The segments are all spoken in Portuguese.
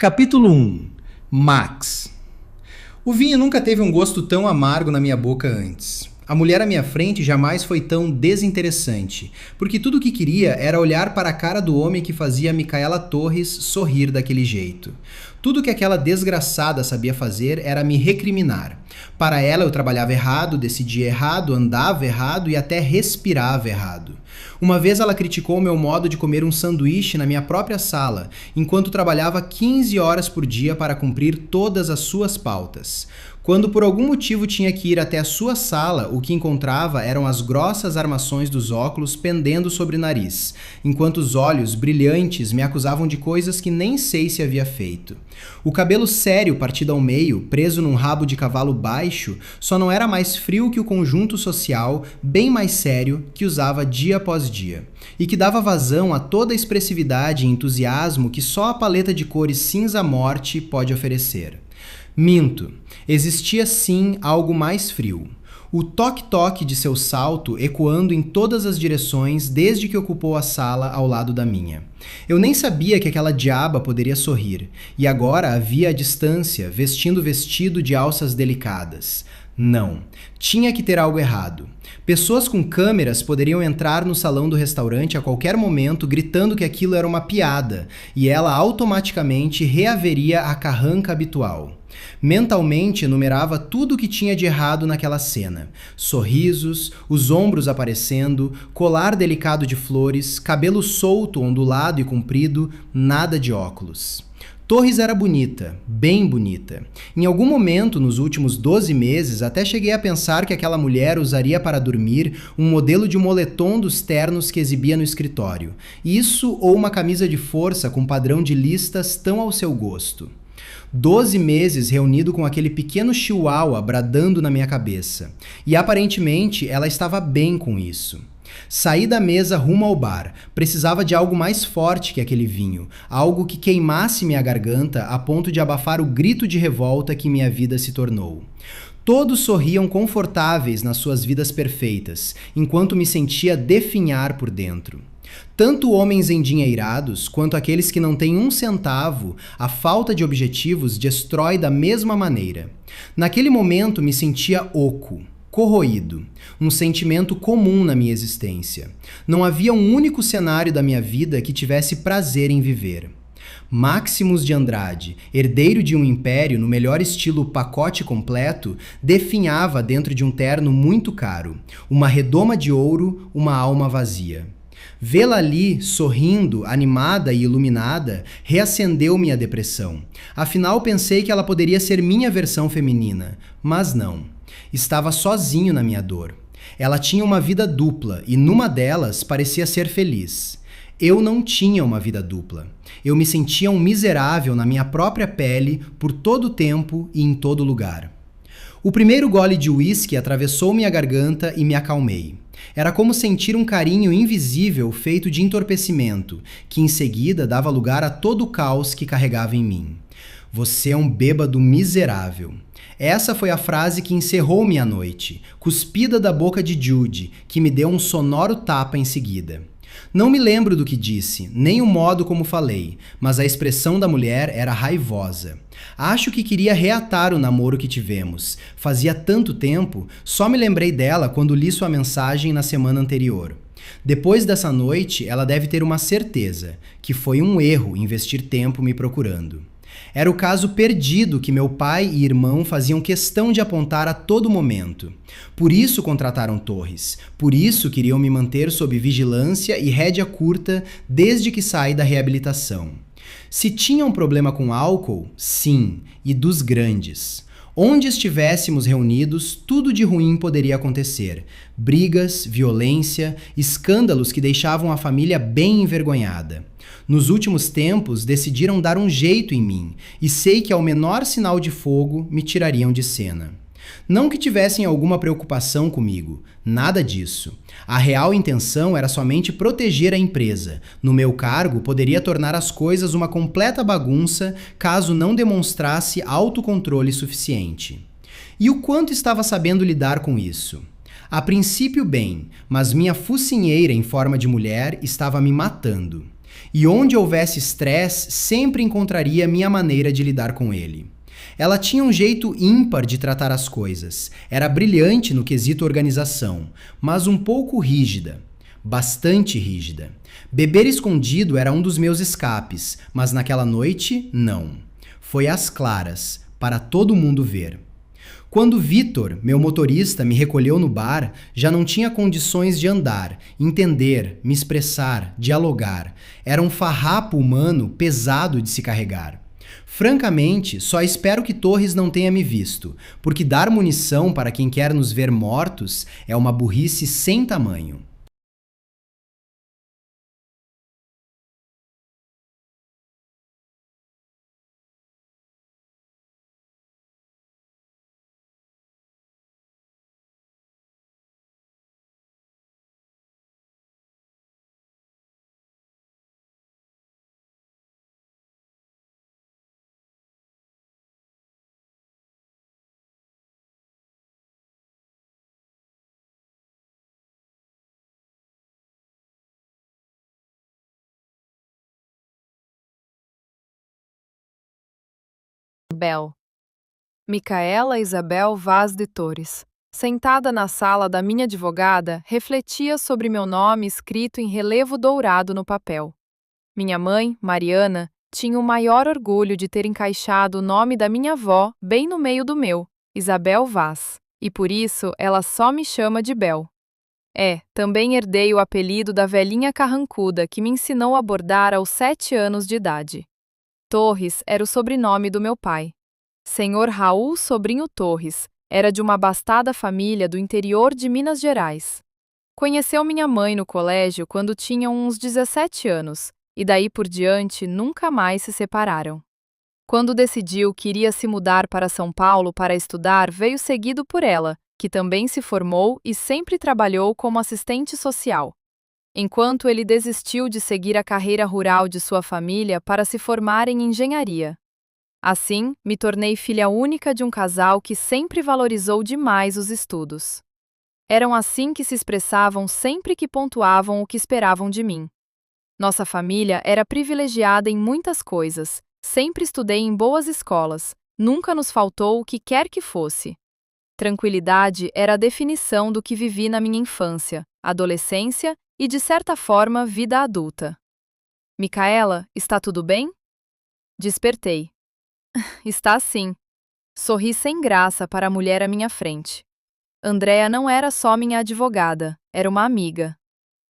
Capítulo 1. Max. O vinho nunca teve um gosto tão amargo na minha boca antes. A mulher à minha frente jamais foi tão desinteressante, porque tudo o que queria era olhar para a cara do homem que fazia Micaela Torres sorrir daquele jeito. Tudo que aquela desgraçada sabia fazer era me recriminar. Para ela eu trabalhava errado, decidia errado, andava errado e até respirava errado. Uma vez ela criticou o meu modo de comer um sanduíche na minha própria sala, enquanto trabalhava 15 horas por dia para cumprir todas as suas pautas. Quando por algum motivo tinha que ir até a sua sala, o que encontrava eram as grossas armações dos óculos pendendo sobre o nariz, enquanto os olhos brilhantes me acusavam de coisas que nem sei se havia feito. O cabelo sério partido ao meio, preso num rabo de cavalo baixo, só não era mais frio que o conjunto social, bem mais sério, que usava dia após dia, e que dava vazão a toda a expressividade e entusiasmo que só a paleta de cores cinza-morte pode oferecer. Minto. Existia sim algo mais frio. O toque-toque de seu salto ecoando em todas as direções desde que ocupou a sala ao lado da minha. Eu nem sabia que aquela diaba poderia sorrir, e agora a via à distância, vestindo vestido de alças delicadas. Não. Tinha que ter algo errado. Pessoas com câmeras poderiam entrar no salão do restaurante a qualquer momento gritando que aquilo era uma piada, e ela automaticamente reaveria a carranca habitual. Mentalmente enumerava tudo o que tinha de errado naquela cena. Sorrisos, os ombros aparecendo, colar delicado de flores, cabelo solto, ondulado e comprido, nada de óculos. Torres era bonita, bem bonita. Em algum momento, nos últimos 12 meses, até cheguei a pensar que aquela mulher usaria para dormir um modelo de moletom dos ternos que exibia no escritório. Isso ou uma camisa de força com padrão de listas tão ao seu gosto. 12 meses reunido com aquele pequeno chihuahua bradando na minha cabeça. E aparentemente ela estava bem com isso. Saí da mesa rumo ao bar. Precisava de algo mais forte que aquele vinho. Algo que queimasse minha garganta a ponto de abafar o grito de revolta que minha vida se tornou. Todos sorriam confortáveis nas suas vidas perfeitas, enquanto me sentia definhar por dentro. Tanto homens endinheirados quanto aqueles que não têm um centavo, a falta de objetivos destrói da mesma maneira. Naquele momento me sentia oco, corroído, um sentimento comum na minha existência. Não havia um único cenário da minha vida que tivesse prazer em viver. Máximos de Andrade, herdeiro de um império no melhor estilo pacote completo, definhava dentro de um terno muito caro, uma redoma de ouro, uma alma vazia. Vê-la ali, sorrindo, animada e iluminada, reacendeu minha depressão. Afinal, pensei que ela poderia ser minha versão feminina, mas não. Estava sozinho na minha dor. Ela tinha uma vida dupla e numa delas parecia ser feliz. Eu não tinha uma vida dupla. Eu me sentia um miserável na minha própria pele por todo o tempo e em todo lugar. O primeiro gole de uísque atravessou minha garganta e me acalmei. Era como sentir um carinho invisível feito de entorpecimento, que em seguida dava lugar a todo o caos que carregava em mim. Você é um bêbado miserável. Essa foi a frase que encerrou minha noite, cuspida da boca de Judy, que me deu um sonoro tapa em seguida. Não me lembro do que disse, nem o modo como falei, mas a expressão da mulher era raivosa. Acho que queria reatar o namoro que tivemos. Fazia tanto tempo, só me lembrei dela quando li sua mensagem na semana anterior. Depois dessa noite, ela deve ter uma certeza, que foi um erro investir tempo me procurando. Era o caso perdido que meu pai e irmão faziam questão de apontar a todo momento. Por isso contrataram Torres, por isso queriam me manter sob vigilância e rédea curta desde que saí da reabilitação. Se tinha um problema com álcool, sim, e dos grandes. Onde estivéssemos reunidos, tudo de ruim poderia acontecer. Brigas, violência, escândalos que deixavam a família bem envergonhada. Nos últimos tempos, decidiram dar um jeito em mim, e sei que ao menor sinal de fogo me tirariam de cena. Não que tivessem alguma preocupação comigo, nada disso. A real intenção era somente proteger a empresa. No meu cargo, poderia tornar as coisas uma completa bagunça caso não demonstrasse autocontrole suficiente. E o quanto estava sabendo lidar com isso? A princípio bem, mas minha focinheira em forma de mulher estava me matando. E onde houvesse estresse, sempre encontraria minha maneira de lidar com ele. Ela tinha um jeito ímpar de tratar as coisas. Era brilhante no quesito organização, mas um pouco rígida. Bastante rígida. Beber escondido era um dos meus escapes, mas naquela noite, não. Foi às claras, para todo mundo ver. Quando Vitor, meu motorista, me recolheu no bar, já não tinha condições de andar, entender, me expressar, dialogar. Era um farrapo humano pesado de se carregar. Francamente, só espero que Torres não tenha me visto, porque dar munição para quem quer nos ver mortos é uma burrice sem tamanho. Bel. Micaela Isabel Vaz de Torres. Sentada na sala da minha advogada, refletia sobre meu nome escrito em relevo dourado no papel. Minha mãe, Mariana, tinha o maior orgulho de ter encaixado o nome da minha avó bem no meio do meu, Isabel Vaz, e por isso ela só me chama de Bel. Também herdei o apelido da velhinha carrancuda que me ensinou a bordar aos 7 anos de idade. Torres era o sobrenome do meu pai. Senhor Raul Sobrinho Torres era de uma abastada família do interior de Minas Gerais. Conheceu minha mãe no colégio quando tinham uns 17 anos, e daí por diante nunca mais se separaram. Quando decidiu que iria se mudar para São Paulo para estudar, veio seguido por ela, que também se formou e sempre trabalhou como assistente social. Enquanto ele desistiu de seguir a carreira rural de sua família para se formar em engenharia. Assim, me tornei filha única de um casal que sempre valorizou demais os estudos. Eram assim que se expressavam sempre que pontuavam o que esperavam de mim. Nossa família era privilegiada em muitas coisas, sempre estudei em boas escolas, nunca nos faltou o que quer que fosse. Tranquilidade era a definição do que vivi na minha infância, adolescência e, de certa forma, vida adulta. Micaela, está tudo bem? Despertei. Está sim. Sorri sem graça para a mulher à minha frente. Andréa não era só minha advogada, era uma amiga.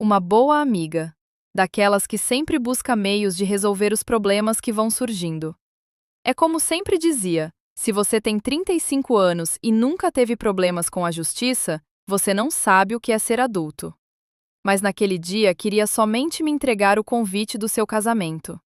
Uma boa amiga. Daquelas que sempre busca meios de resolver os problemas que vão surgindo. É como sempre dizia, se você tem 35 anos e nunca teve problemas com a justiça, você não sabe o que é ser adulto. Mas naquele dia queria somente me entregar o convite do seu casamento.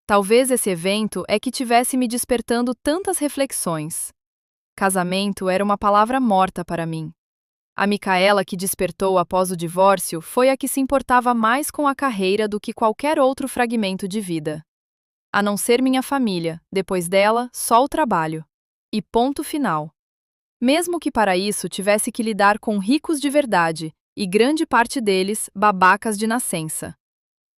Talvez esse evento é que tivesse me despertando tantas reflexões. Casamento era uma palavra morta para mim. A Micaela que despertou após o divórcio foi a que se importava mais com a carreira do que qualquer outro fragmento de vida. A não ser minha família, depois dela, só o trabalho. E ponto final. Mesmo que para isso tivesse que lidar com ricos de verdade, e grande parte deles babacas de nascença.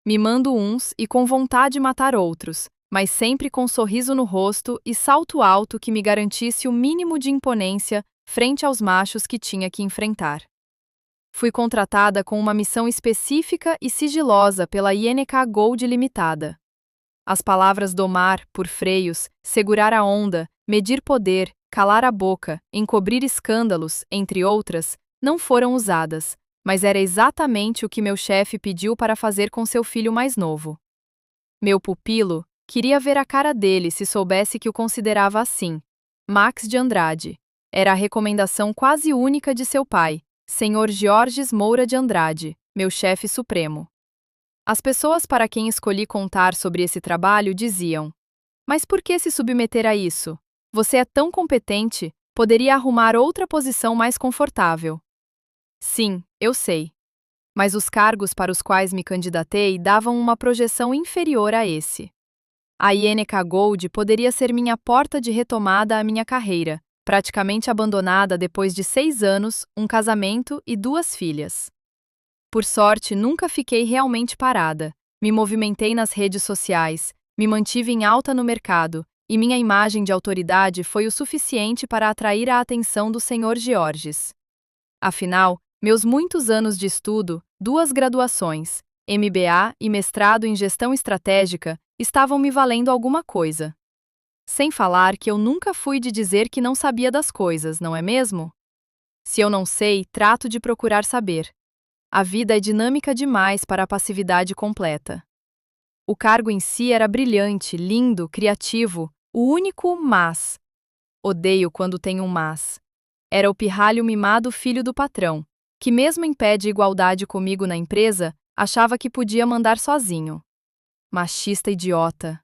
Mimando uns e com vontade de matar outros, mas sempre com um sorriso no rosto e salto alto que me garantisse o mínimo de imponência frente aos machos que tinha que enfrentar. Fui contratada com uma missão específica e sigilosa pela INK Gold Limitada. As palavras domar, por freios, segurar a onda, medir poder, calar a boca, encobrir escândalos, entre outras, não foram usadas, mas era exatamente o que meu chefe pediu para fazer com seu filho mais novo. Meu pupilo queria ver a cara dele se soubesse que o considerava assim. Max de Andrade. Era a recomendação quase única de seu pai, Sr. Georges Moura de Andrade, meu chefe supremo. As pessoas para quem escolhi contar sobre esse trabalho diziam: mas por que se submeter a isso? Você é tão competente, poderia arrumar outra posição mais confortável. Sim, eu sei. Mas os cargos para os quais me candidatei davam uma projeção inferior a esse. A INK Gold poderia ser minha porta de retomada à minha carreira, praticamente abandonada depois de 6 anos, um casamento e 2 filhas. Por sorte, nunca fiquei realmente parada. Me movimentei nas redes sociais, me mantive em alta no mercado, e minha imagem de autoridade foi o suficiente para atrair a atenção do Sr. Georges. Afinal, meus muitos anos de estudo, 2 graduações, MBA e mestrado em gestão estratégica, estavam me valendo alguma coisa. Sem falar que eu nunca fui de dizer que não sabia das coisas, não é mesmo? Se eu não sei, trato de procurar saber. A vida é dinâmica demais para a passividade completa. O cargo em si era brilhante, lindo, criativo, o único mas. Odeio quando tem um mas. Era o pirralho mimado filho do patrão, que mesmo em pé de igualdade comigo na empresa, achava que podia mandar sozinho. Machista idiota.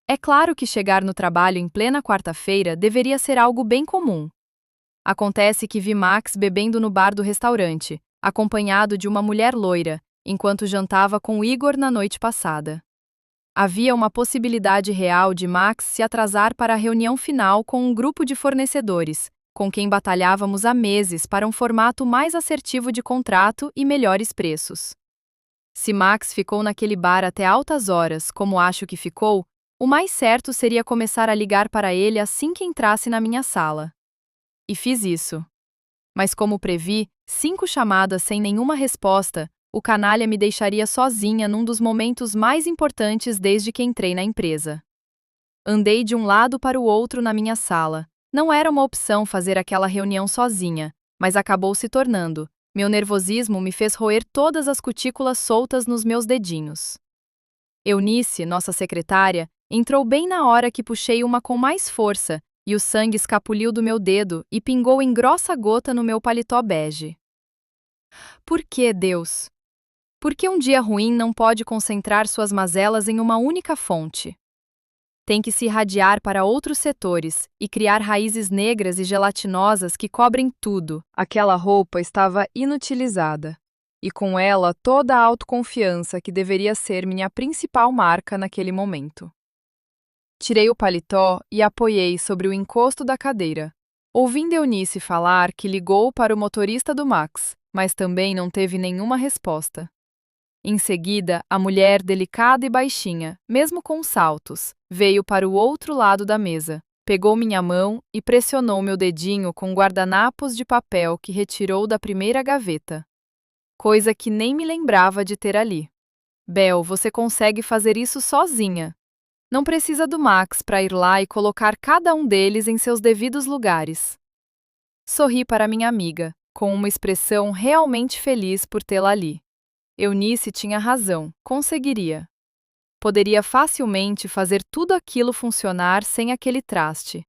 É claro que chegar no trabalho em plena quarta-feira deveria ser algo bem comum. Acontece que vi Max bebendo no bar do restaurante, acompanhado de uma mulher loira, enquanto jantava com Igor na noite passada. Havia uma possibilidade real de Max se atrasar para a reunião final com um grupo de fornecedores, com quem batalhávamos há meses para um formato mais assertivo de contrato e melhores preços. Se Max ficou naquele bar até altas horas, como acho que ficou, o mais certo seria começar a ligar para ele assim que entrasse na minha sala. E fiz isso. Mas como previ, 5 chamadas sem nenhuma resposta, o canalha me deixaria sozinha num dos momentos mais importantes desde que entrei na empresa. Andei de um lado para o outro na minha sala. Não era uma opção fazer aquela reunião sozinha, mas acabou se tornando. Meu nervosismo me fez roer todas as cutículas soltas nos meus dedinhos. Eunice, nossa secretária, entrou bem na hora que puxei uma com mais força, e o sangue escapuliu do meu dedo e pingou em grossa gota no meu paletó bege. Por que, Deus? Por que um dia ruim não pode concentrar suas mazelas em uma única fonte? Tem que se irradiar para outros setores e criar raízes negras e gelatinosas que cobrem tudo. Aquela roupa estava inutilizada, e com ela toda a autoconfiança que deveria ser minha principal marca naquele momento. Tirei o paletó e apoiei sobre o encosto da cadeira, ouvindo Eunice falar que ligou para o motorista do Max, mas também não teve nenhuma resposta. Em seguida, a mulher delicada e baixinha, mesmo com saltos, veio para o outro lado da mesa, pegou minha mão e pressionou meu dedinho com guardanapos de papel que retirou da primeira gaveta. Coisa que nem me lembrava de ter ali. Bel, você consegue fazer isso sozinha. Não precisa do Max para ir lá e colocar cada um deles em seus devidos lugares. Sorri para minha amiga, com uma expressão realmente feliz por tê-la ali. Eunice tinha razão, conseguiria. Poderia facilmente fazer tudo aquilo funcionar sem aquele traste.